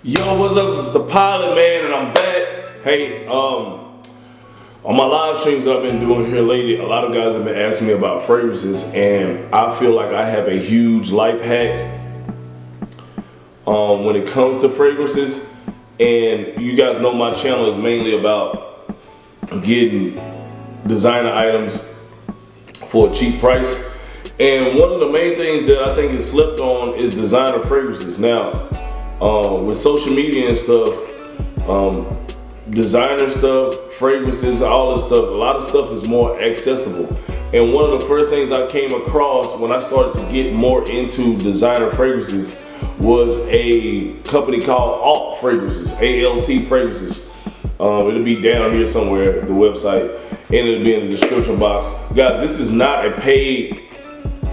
Yo, what's up? It's the pilot, man, and I'm back. Hey, on my live streams that I've been doing here lately, a lot of guys have been asking me about fragrances, and I feel like I have a huge life hack when it comes to fragrances. And you guys know my channel is mainly about getting designer items for a cheap price. And one of the main things that I think is slept on is designer fragrances. Now, with social media and stuff, designer stuff, fragrances, all this stuff, a lot of stuff is more accessible. And one of the first things I came across when I started to get more into designer fragrances was a company called Alt Fragrances, A-L-T Fragrances. It'll be down here somewhere, the website, and it'll be in the description box. Guys, this is not a paid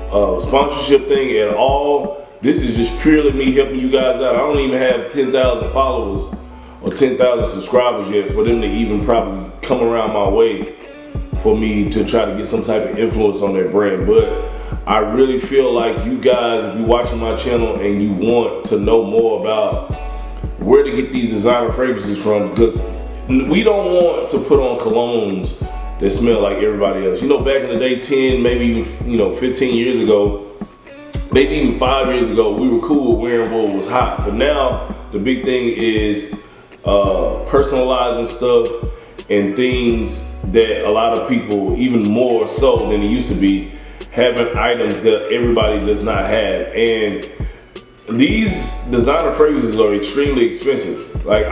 sponsorship thing at all. This is just purely me helping you guys out. I don't even have 10,000 followers or 10,000 subscribers yet for them to even probably come around my way for me to try to get some type of influence on their brand. But I really feel like you guys, if you're watching my channel and you want to know more about where to get these designer fragrances from, because we don't want to put on colognes that smell like everybody else. You know, back in the day, 10, maybe even 15 years ago, maybe even 5 years ago, we were cool wearing what was hot. But now the big thing is personalizing stuff and things that a lot of people, even more so than it used to be, having items that everybody does not have. And these designer fragrances are extremely expensive. Like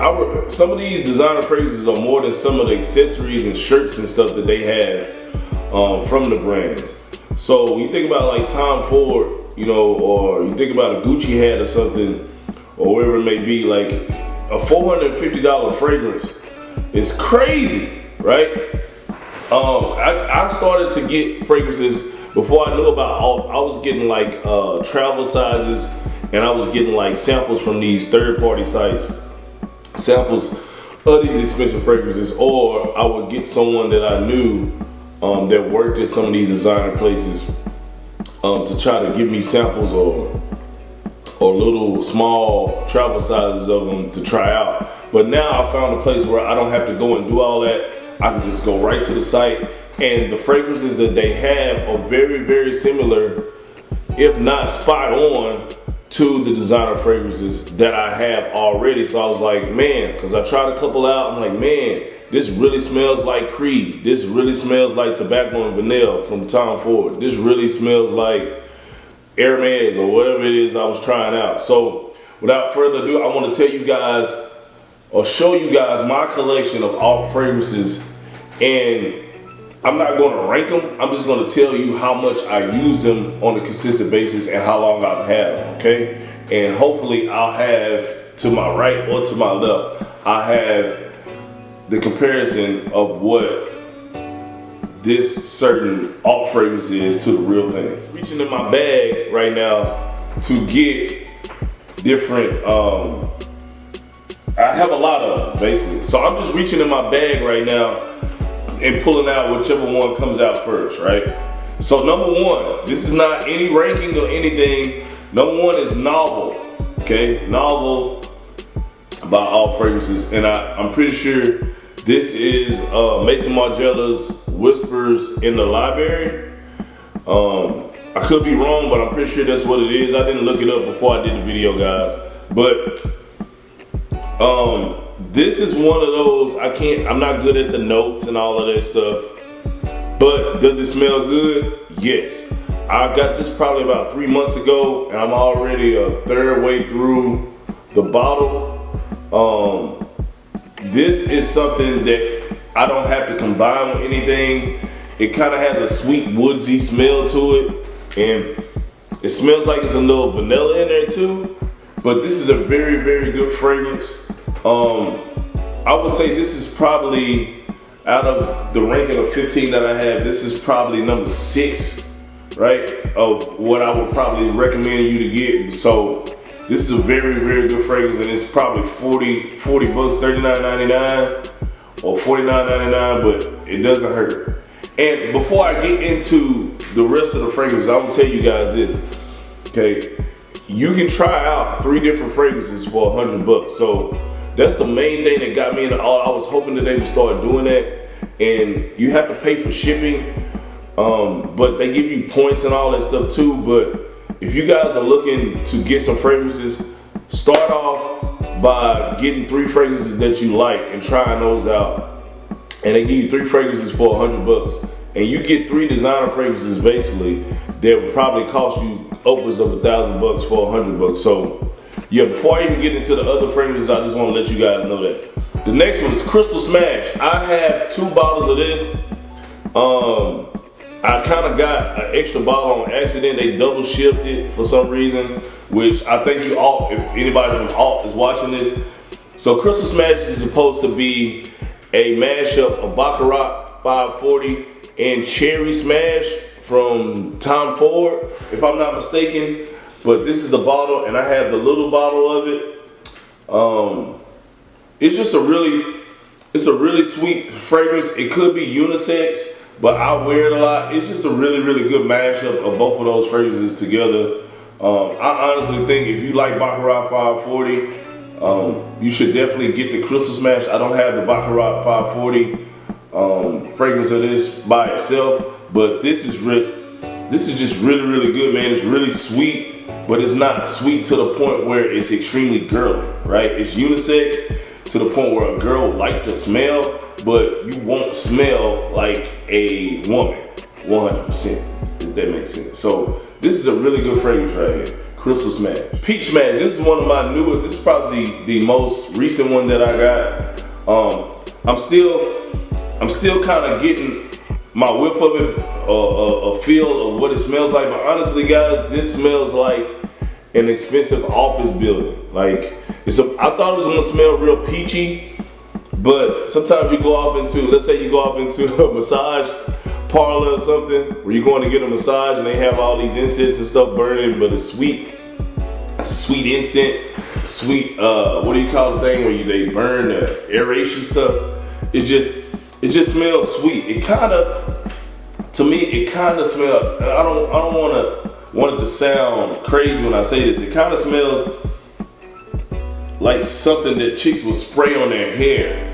some of these designer fragrances are more than some of the accessories and shirts and stuff that they have from the brands. So you think about like Tom Ford, or you think about a Gucci hat or something, or wherever it may be, like a $450 fragrance is crazy, right? I started to get fragrances before I knew about all. I was getting like travel sizes, and I was getting like samples from these third-party sites, samples of these expensive fragrances, or I would get someone that I knew that worked at some of these designer places to try to give me samples or little small travel sizes of them to try out. But now I found a place where I don't have to go and do all that. I can just go right to the site, and the fragrances that they have are very, very similar, if not spot on, to the designer fragrances that I have already. So I was like, man, because I tried a couple out, I'm like, man, this really smells like Creed. This really smells like Tobacco and Vanilla from Tom Ford. This really smells like Hermes or whatever it is I was trying out. So without further ado, I want to tell you guys or show you guys my collection of alt fragrances. And I'm not going to rank them. I'm just going to tell you how much I use them on a consistent basis and how long I've had them, okay? And hopefully I'll have, to my right or to my left, I have the comparison of what this certain alt fragrance is to the real thing. Reaching in my bag right now to get different, I have a lot of them basically. So I'm just reaching in my bag right now and pulling out whichever one comes out first, right? So number one, this is not any ranking or anything. Number one is Novel, okay? Novel by Alt Fragrances, and I'm pretty sure this is Mason Margiela's Whispers in the Library. I could be wrong, but I'm pretty sure that's what it is. I didn't look it up before I did the video, guys. But this is one of those, I'm not good at the notes and all of that stuff, but does it smell good? Yes. I got this probably about 3 months ago, and I'm already a third way through the bottle. This is something that I don't have to combine with anything. It kind of has a sweet woodsy smell to it, and it smells like it's a little vanilla in there too, but this is a very, very good fragrance. I would say this is probably, out of the ranking of 15 that I have, this is probably number 6, right, of what I would probably recommend you to get. So this is a very, very good fragrance, and it's probably 40 bucks, $39.99 or $49.99, but it doesn't hurt. And before I get into the rest of the fragrances, I will tell you guys this, okay? you can try out 3 different fragrances for $100. So that's the main thing that got me into all. I was hoping that they would start doing that, and you have to pay for shipping, but they give you points and all that stuff too. But if you guys are looking to get some fragrances, start off by getting 3 fragrances that you like and trying those out. And they give you 3 fragrances for $100. And you get 3 designer fragrances basically that would probably cost you upwards of $1,000 for $100. So yeah, before I even get into the other fragrances, I just want to let you guys know that. The next one is Crystal Smash. I have 2 bottles of this. I kind of got an extra bottle on accident. They double shipped it for some reason, which I think you all, if anybody from Alt is watching this. So Crystal Smash is supposed to be a mashup of Baccarat 540 and Cherry Smash from Tom Ford, if I'm not mistaken. But this is the bottle, and I have the little bottle of it. It's just a really sweet fragrance. It could be unisex, but I wear it a lot. It's just a really good mashup of both of those fragrances together. I honestly think if you like Baccarat 540, you should definitely get the Crystal Smash. I don't have the Baccarat 540 fragrance of this by itself, but this is just really good, man. It's really sweet, but it's not sweet to the point where it's extremely girly, right? It's unisex to the point where a girl would like to smell, but you won't smell like a woman, 100%, if that makes sense. So this is a really good fragrance right here. Crystal Smash. Peach Smash, this is one of my newest, this is probably the most recent one that I got. I'm still kind of getting my whiff of it, a feel of what it smells like, but honestly guys, this smells like an expensive office building. Like, I thought it was gonna smell real peachy, but sometimes you go off into, let's say you go off into a massage parlor or something, where you're going to get a massage and they have all these incense and stuff burning, but it's sweet. It's a sweet incense, sweet, what do you call the thing where they burn the aeration stuff? It just smells sweet. It kind of, to me, it kind of smells, I don't want it to sound crazy when I say this, it kind of smells like something that chicks will spray on their hair.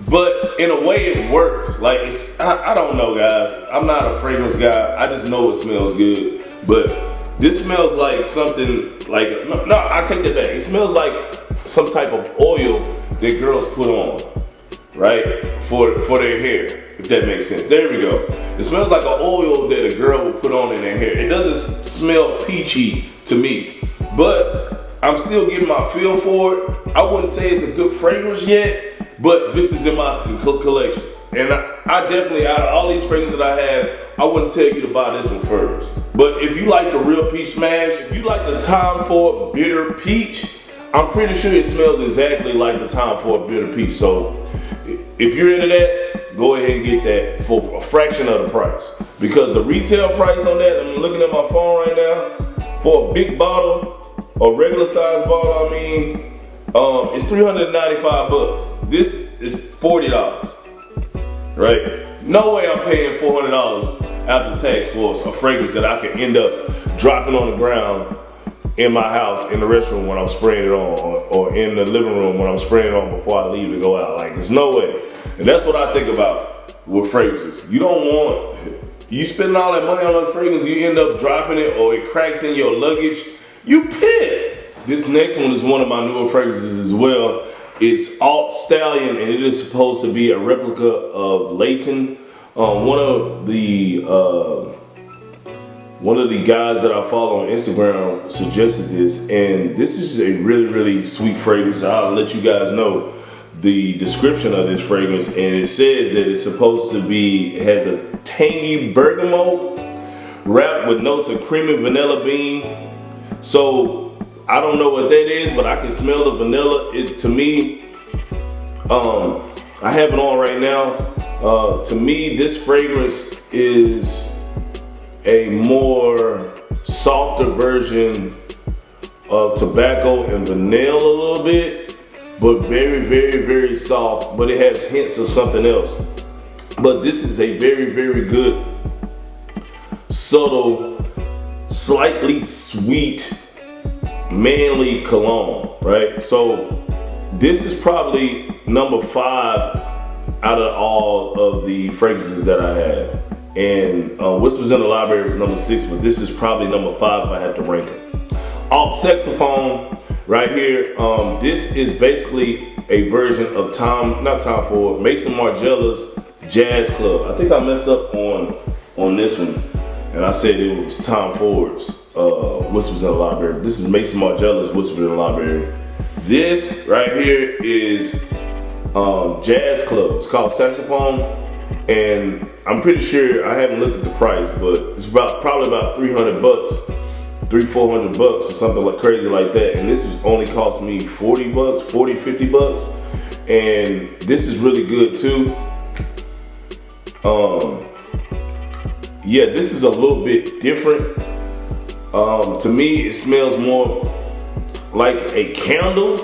But in a way it works. Like, I don't know guys, I'm not a fragrance guy, I just know it smells good. But this smells like something like, no, I take that back. It smells like some type of oil that girls put on, right? For their hair, if that makes sense. There we go. It smells like an oil that a girl would put on in their hair. It doesn't smell peachy to me, but I'm still getting my feel for it. I wouldn't say it's a good fragrance yet, but this is in my collection. And I definitely, out of all these fragrances that I have, I wouldn't tell you to buy this one first. But if you like the real peach smash, if you like the Tom Ford bitter peach, I'm pretty sure it smells exactly like the Tom Ford bitter peach. So if you're into that, go ahead and get that for a fraction of the price. Because the retail price on that, I'm looking at my phone right now, for a big bottle, a regular size bottle, I mean, it's $395. This is $40, right? No way I'm paying $400 after tax for a fragrance that I can end up dropping on the ground in my house, in the restroom when I'm spraying it on, or in the living room when I'm spraying it on before I leave to go out. Like, there's no way. And that's what I think about with fragrances. You don't want, you spending all that money on a fragrance, you end up dropping it or it cracks in your luggage, you pissed. This next one is one of my newer fragrances as well. It's Alt Stallion, and it is supposed to be a replica of Layton. One of the guys that I follow on Instagram suggested this, and this is a really sweet fragrance. I'll let you guys know the description of this fragrance, and it says that it's supposed to be, it has a tangy bergamot wrapped with notes of creamy vanilla bean. So I don't know what that is, but I can smell the vanilla. It, to me, I have it on right now. To me, this fragrance is a more softer version of tobacco and vanilla a little bit, but very soft, but it has hints of something else. But this is a very good subtle, slightly sweet, manly cologne, right? So this is probably number 5 out of all of the fragrances that I have. And Whispers in the Library was number 6, but this is probably number 5 if I had to rank them. Alt saxophone right here. This is basically a version of Mason Margiela's Jazz Club. I think I messed up on this one, and I said it was Tom Ford's Whispers in the Library. This is Mason Margiela's Whispers in the Library. This right here is Jazz Club. It's called Saxophone, and I'm pretty sure, I haven't looked at the price, but it's probably about $300, $400 or something like crazy like that. And this is only cost me $40, $50, and this is really good too. Yeah, this is a little bit different. To me, it smells more like a candle,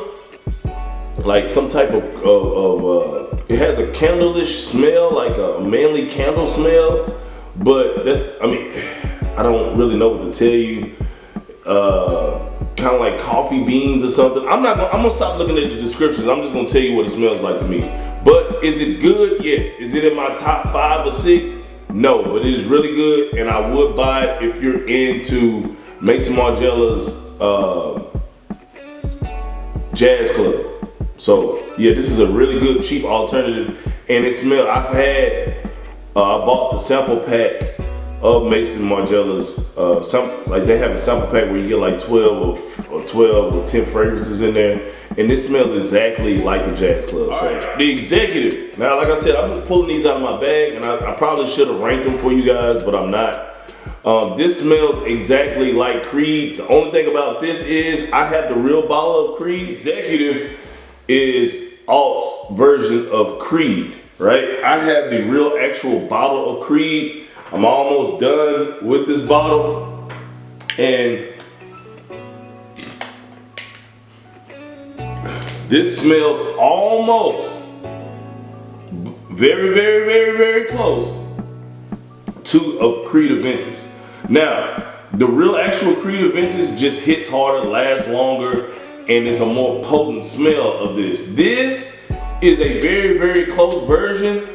like some type of it has a candle-ish smell, like a manly candle smell. But that's, I mean, I don't really know what to tell you. Kind of like coffee beans or something. I'm gonna stop looking at the descriptions. I'm just gonna tell you what it smells like to me. But is it good? Yes. Is it in my top 5 or 6? No, but it is really good, and I would buy it if you're into Mason Margiela's Jazz Club. So yeah, this is a really good cheap alternative, and it smells. I bought the sample pack of Mason Margiela's. Like they have a sample pack where you get like 12 or 10 fragrances in there, and this smells exactly like the Jazz Club. So right. The Executive. Now, like I said, I'm just pulling these out of my bag, and I probably should have ranked them for you guys, but I'm not. This smells exactly like Creed. The only thing about this is I have the real bottle of Creed. Executive is Alt's version of Creed, right? I have the real actual bottle of Creed. I'm almost done with this bottle, and this smells almost very, very, very, very close to a Creed Aventus. Now, the real actual Creed Aventus just hits harder, lasts longer, and it's a more potent smell of this. This is a very, very close version,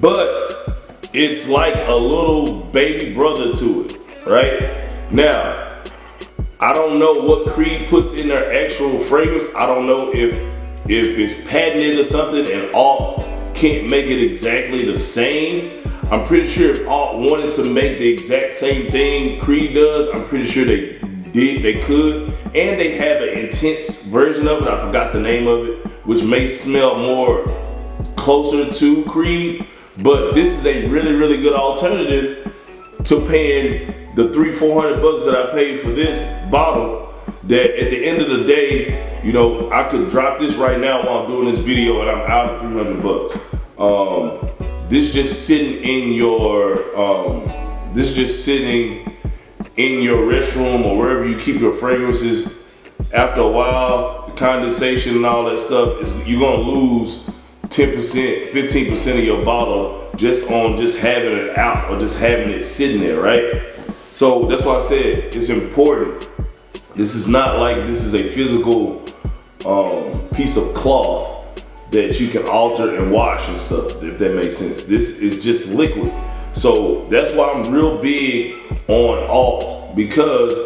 but it's like a little baby brother to it, right? Now, I don't know what Creed puts in their actual fragrance. I don't know if it's patented or something and Alt can't make it exactly the same. I'm pretty sure if Alt wanted to make the exact same thing Creed does, I'm pretty sure they could. And they have an intense version of it, I forgot the name of it, which may smell more closer to Creed. But this is a really, really good alternative to paying the $300-400 that I paid for this bottle. That at the end of the day, you know, I could drop this right now while I'm doing this video and I'm out of $300. This just sitting in your restroom or wherever you keep your fragrances. After a while, the condensation and all that stuff you're gonna lose 10%, 15% of your bottle just having it out or just having it sitting there, right? So that's why I said it's important. This is not like this is a physical piece of cloth that you can alter and wash and stuff, if that makes sense. This is just liquid. So that's why I'm real big on Alt, because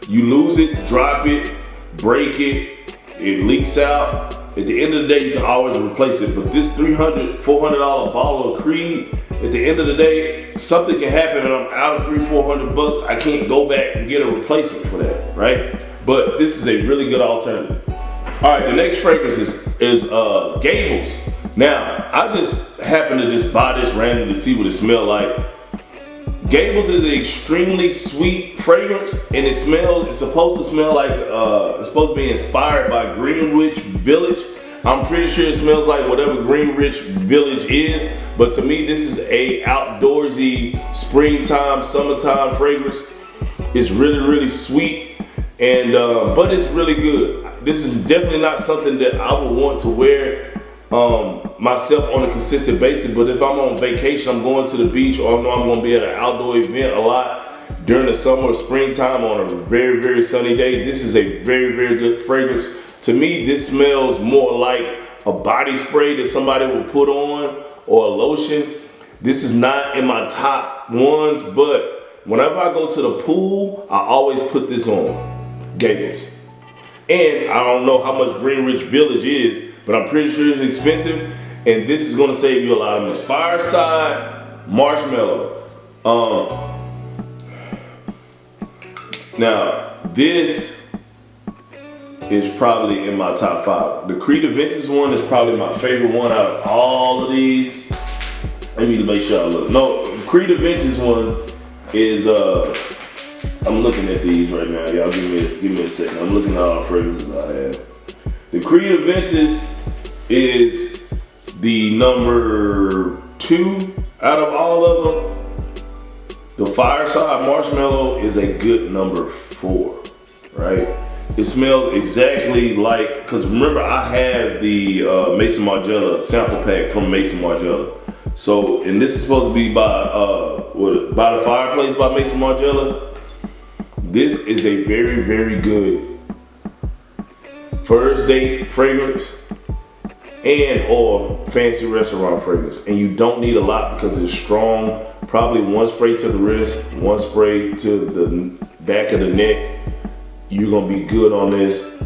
you lose it, drop it, break it, it leaks out. At the end of the day, you can always replace it. But this $300, $400 bottle of Creed, at the end of the day, something can happen and I'm out of $300-400. I can't go back and get a replacement for that, right? But this is a really good alternative. All right, the next fragrance is Gables. Now, I just happened to just buy this randomly to see what it smelled like. Gables is an extremely sweet fragrance, and it's supposed to smell like, it's supposed to be inspired by Greenwich Village. I'm pretty sure it smells like whatever Greenwich Village is, but to me, this is a outdoorsy, springtime, summertime fragrance. It's really, really sweet, and but it's really good. This is definitely not something that I would want to wear myself on a consistent basis, but if I'm on vacation, I'm going to the beach, or I know I'm going to be at an outdoor event a lot during the summer or springtime on a very, very sunny day, this is a very, very good fragrance. To me, this smells more like a body spray that somebody will put on, or a lotion. This is not in my top ones, but whenever I go to the pool, I always put this on, Gables. And I don't know how much Greenwich Village is, but I'm pretty sure it's expensive, and this is gonna save you a lot of money. Fireside Marshmallow. Now, this is probably in my top 5. The Creed Aventus one is probably my favorite one out of all of these. Let me make sure I look. No, the Creed Aventus one is, I'm looking at these right now. Y'all give me a second. I'm looking at all the fragrances I have. The Creed Aventus is the number 2 out of all of them. The Fireside Marshmallow is a good number 4, right? It smells exactly like, because remember I have the Maison Margiela sample pack from Maison Margiela. So, and this is supposed to be by the Fireplace by Maison Margiela. This is a very, very good first date fragrance and or fancy restaurant fragrance. And you don't need a lot because it's strong. Probably one spray to the wrist, one spray to the back of the neck. You're gonna be good on this.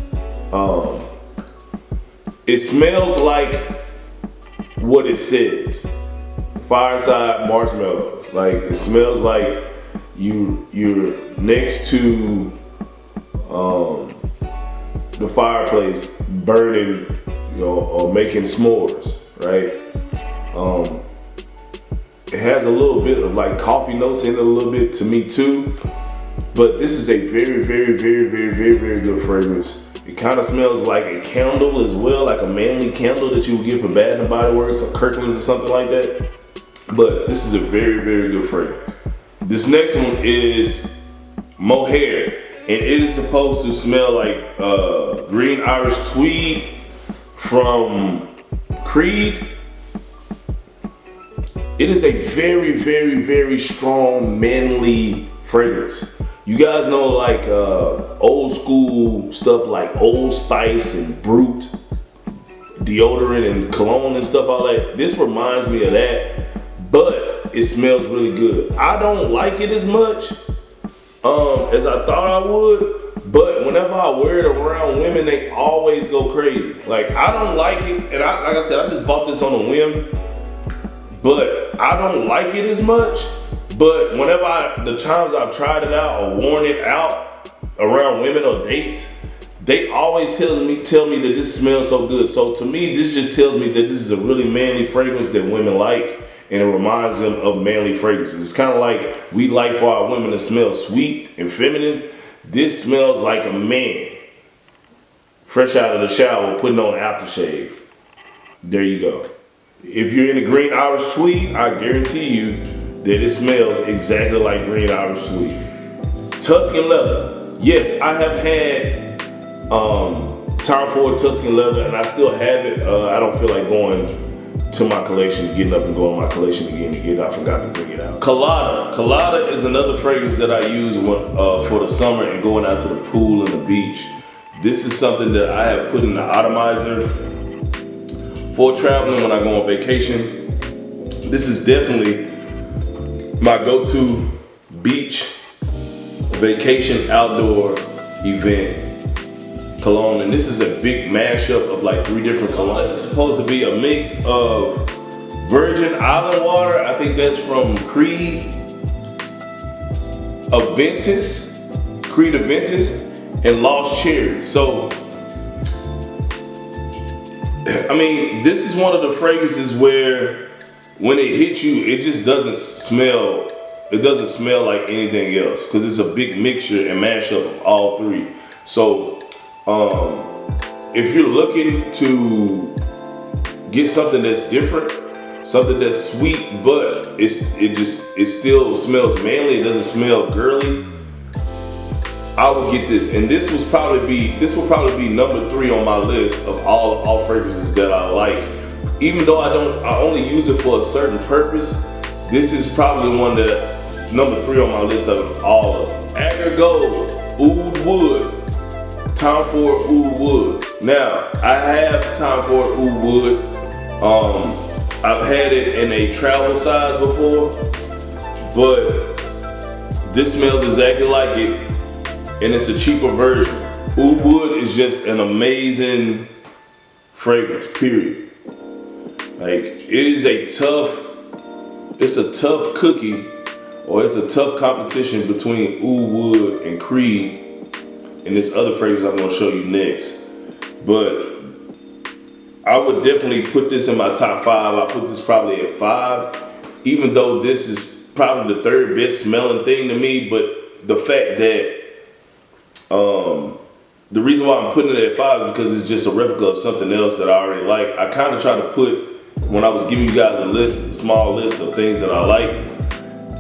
It smells like what it says. Fireside Marshmallows. Like, it smells like you're next to the fireplace burning, or making s'mores, right? It has a little bit of like coffee notes in it a little bit to me too, but this is a very, very, very, very, very, very good fragrance. It kind of smells like a candle as well, like a manly candle that you would get for Bath and Body Works or Kirkland's or something like that. But this is a very, very good fragrance. This next one is Mohair, and it is supposed to smell like green Irish tweed from Creed. It is a very, very, very strong, manly fragrance. You guys know, like old school stuff like Old Spice and Brute, deodorant and cologne and stuff, all that. This reminds me of that, but it smells really good. I don't like it as much as I thought I would, but whenever I wear it around women, they always go crazy. Like, I don't like it, and like I said, I just bought this on a whim, but I don't like it as much. But whenever the times I've tried it out or worn it out around women or dates, they always tell me that this smells so good. So to me, this just tells me that this is a really manly fragrance that women like, and it reminds them of manly fragrances. It's kind of like we like for our women to smell sweet and feminine. This smells like a man fresh out of the shower putting on aftershave. There you go. If you're in the green Irish tweed, I guarantee you that it smells exactly like green Irish tweed. Tuscan leather. Yes, I have had Tom Ford Tuscan leather, and I still have it. I don't feel like going to my collection, getting up and going to my collection again to get it. I forgot to bring it out. Colada. Colada is another fragrance that I use for the summer and going out to the pool and the beach. This is something that I have put in the atomizer for traveling when I go on vacation. This is definitely my go-to beach vacation outdoor event cologne, and this is a big mashup of like 3 different colognes. It's supposed to be a mix of virgin island water, I think that's from Creed Aventus, and Lost Cherry. So, I mean, this is one of the fragrances where when it hits you, it just doesn't smell, like anything else, because it's a big mixture and mashup of all 3. So, if you're looking to get something that's different, something that's sweet, but it still smells manly, it doesn't smell girly, I would get this. And this will probably be number 3 on my list of all fragrances that I like even though I only use it for a certain purpose, this is probably one that number 3 on my list of all of them. Agar Gold Oud Wood. Tom Ford Oud Wood. Now, I have Tom Ford Oud Wood. I've had it in a travel size before, but this smells exactly like it, and it's a cheaper version. Oud Wood is just an amazing fragrance, period. Like, it's a tough cookie, or it's a tough competition between Oud Wood and Creed and this other fragrance I'm gonna show you next. But I would definitely put this in my top 5. I put this probably at 5, even though this is probably the 3rd best smelling thing to me. But the fact that, the reason why I'm putting it at 5 is because it's just a replica of something else that I already like. I kind of try to put, when I was giving you guys a small list of things that I like,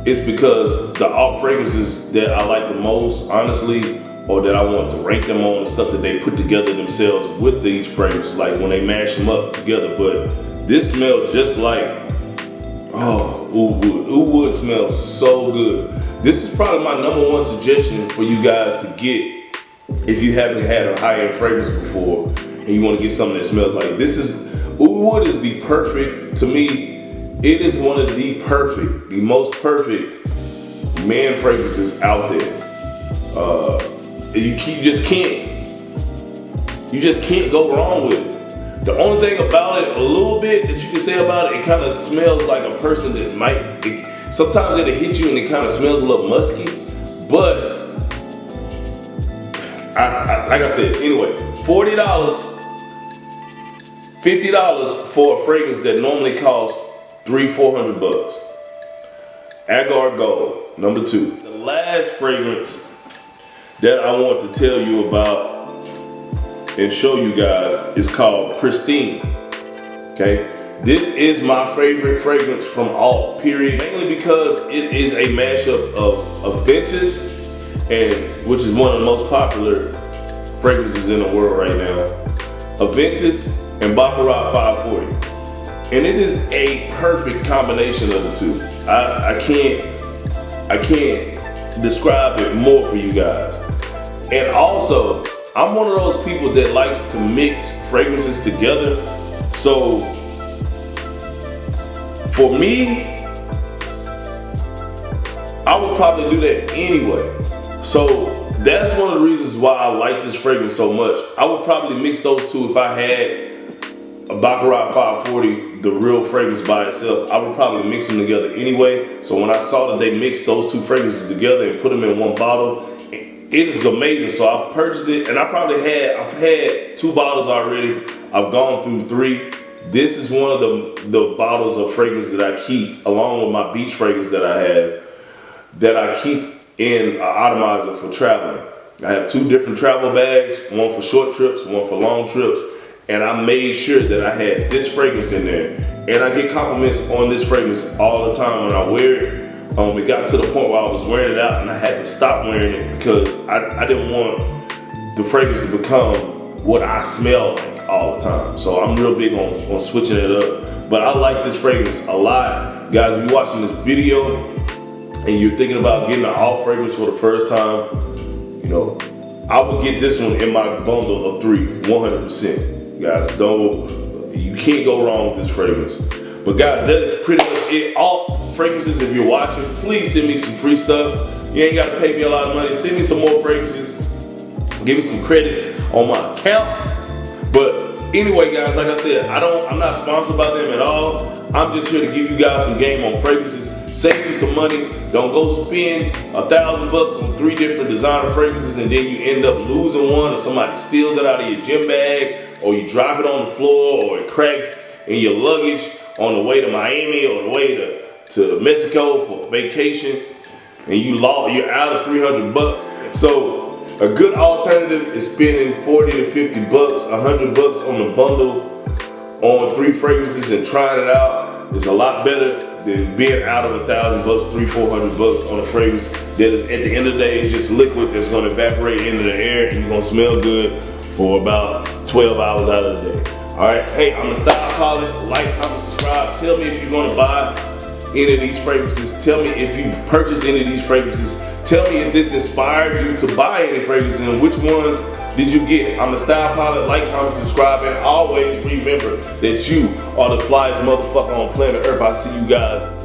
it's because the alt fragrances that I like the most, honestly, or that I want to rank them on, the stuff that they put together themselves with these fragrances, like when they mash them up together. But this smells just like, oh, Oud Wood. Oud Wood smells so good. This is probably my number 1 suggestion for you guys to get if you haven't had a high-end fragrance before and you want to get something that smells like this. Oud Wood is the perfect, to me, it is one of the most perfect man fragrances out there. You just can't go wrong with it. The only thing about it, a little bit that you can say about it, it kind of smells like a person that sometimes it'll hit you and it kind of smells a little musky, but like I said, anyway, $40, $50 for a fragrance that normally costs $300-400 bucks. Agar Gold, number 2. The last fragrance that I want to tell you about and show you guys is called Pristine. Okay, this is my favorite fragrance from alt, period. Mainly because it is a mashup of Ventus, and which is one of the most popular fragrances in the world right now, of Ventus and Baccarat 540, and it is a perfect combination of the two. I can't describe it more for you guys. And also, I'm one of those people that likes to mix fragrances together. So for me, I would probably do that anyway. So that's one of the reasons why I like this fragrance so much. I would probably mix those two. If I had a Baccarat 540, the real fragrance by itself, I would probably mix them together anyway. So when I saw that they mixed those two fragrances together and put them in one bottle, it is amazing. So I purchased it, and I've had 2 bottles already. I've gone through 3. This is one of the bottles of fragrance that I keep, along with my beach fragrance that I have, that I keep in an atomizer for traveling. I have 2 different travel bags, one for short trips, one for long trips, and I made sure that I had this fragrance in there. And I get compliments on this fragrance all the time when I wear it. It got to the point where I was wearing it out and I had to stop wearing it because I didn't want the fragrance to become what I smell like all the time. So I'm real big on switching it up. But I like this fragrance a lot. Guys, if you're watching this video and you're thinking about getting an alt fragrance for the first time, you know, I would get this one in my bundle of 3, 100%. Guys, you can't go wrong with this fragrance. But guys, that is pretty much it. Alt fragrances, if you're watching, please send me some free stuff. You ain't got to pay me a lot of money. Send me some more fragrances. Give me some credits on my account. But anyway, guys, like I said, I'm not sponsored by them at all. I'm just here to give you guys some game on fragrances. Save you some money. Don't go spend $1,000 on 3 different designer fragrances and then you end up losing one, or somebody steals it out of your gym bag, or you drop it on the floor, or it cracks in your luggage on the way to Miami or the way to Mexico for vacation, and you're out of $300. So a good alternative is spending $40 to $50, $100 on the bundle on 3 fragrances and trying it out. It's a lot better than being out of $1,000, $300-400 on a fragrance that is, at the end of the day, is just liquid that's going to evaporate into the air and you're going to smell good for about 12 hours out of the day. Alright, hey, I'm the Style Pilot. Like, comment, subscribe. Tell me if you're gonna buy any of these fragrances. Tell me if you purchase any of these fragrances. Tell me if this inspired you to buy any fragrances and which ones did you get. I'm the Style Pilot. Like, comment, subscribe, and always remember that you are the flyest motherfucker on planet Earth. I'll see you guys